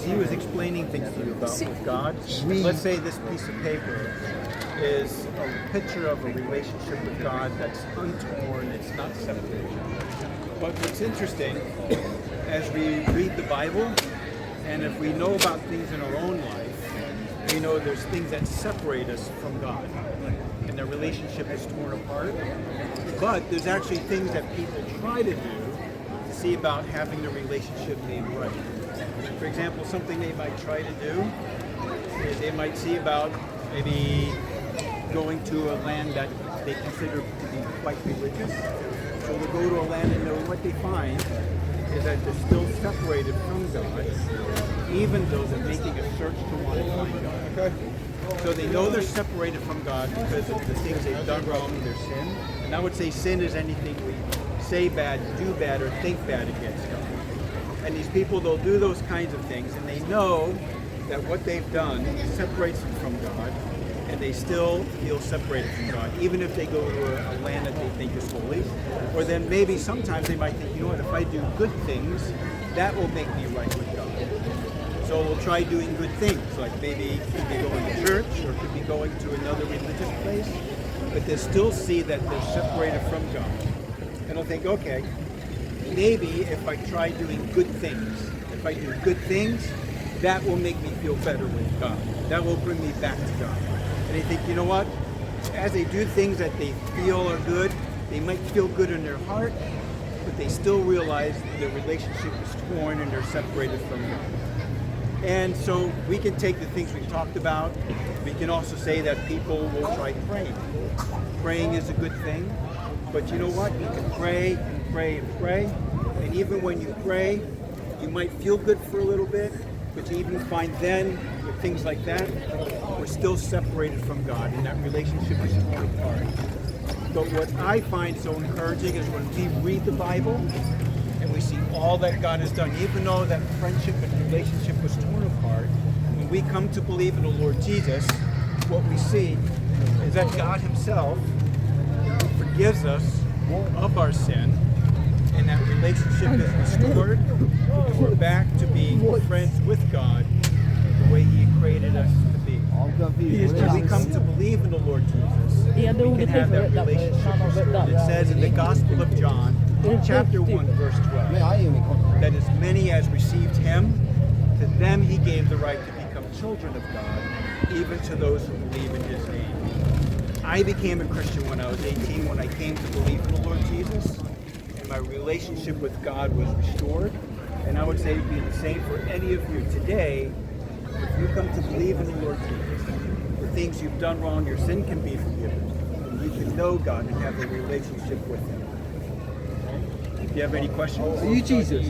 as he was explaining things to you about with God, let's say this piece of paper is a picture of a relationship with God that's untorn, it's not separated. But what's interesting, as we read the Bible, and if we know about things in our own life, we know there's things that separate us from God, and the relationship is torn apart. But there's actually things that people try to do to see about having the relationship made right. For example, something they might try to do is they might see about maybe going to a land that they consider to be quite religious. So they go to a land and what they find is that they're still separated from God, even though they're making a search to want to find God. Okay? So they know they're separated from God because of the things they've done wrong in their sin. And I would say sin is anything we say bad, do bad, or think bad against God. And these people, they'll do those kinds of things, and they know that what they've done separates them from God, and they still feel separated from God, even if they go to a land that they think is holy. Or then maybe sometimes they might think, you know what, if I do good things, that will make me right with God. So we'll try doing good things, like maybe it could be going to church, or it could be going to another religious place, but they still see that they're separated from God. And they'll think, okay, maybe if I try doing good things, if I do good things, that will make me feel better with God. That will bring me back to God. And they think, you know what? As they do things that they feel are good, they might feel good in their heart, but they still realize their relationship is torn and they're separated from God. And so we can take the things we've talked about. We can also say that people will try praying. Praying is a good thing, but you know what? You can pray and pray and pray, and even when you pray, you might feel good for a little bit, but you even find then, with things like that, we're still separated from God, and that relationship is torn apart. But what I find so encouraging is when we read the Bible, and we see all that God has done, even though that friendship and relationship was torn apart, when we come to believe in the Lord Jesus, what we see is that God himself forgives us of our sin, and that relationship is restored, and we're back to being friends with God the way he created us to be. When we come to believe in the Lord Jesus, we can have that relationship restored. It says in the Gospel of John, chapter 1, verse 12, that as many as received him, to them he gave the right to become children of God, even to those who believe in his name. I became a Christian when I was 18, when I came to believe in the Lord Jesus, and my relationship with God was restored. And I would say it would be the same for any of you today. If you come to believe in the Lord Jesus, the things you've done wrong, your sin can be forgiven, and you can know God and have a relationship with him. Do you have any questions? Are you Jesus?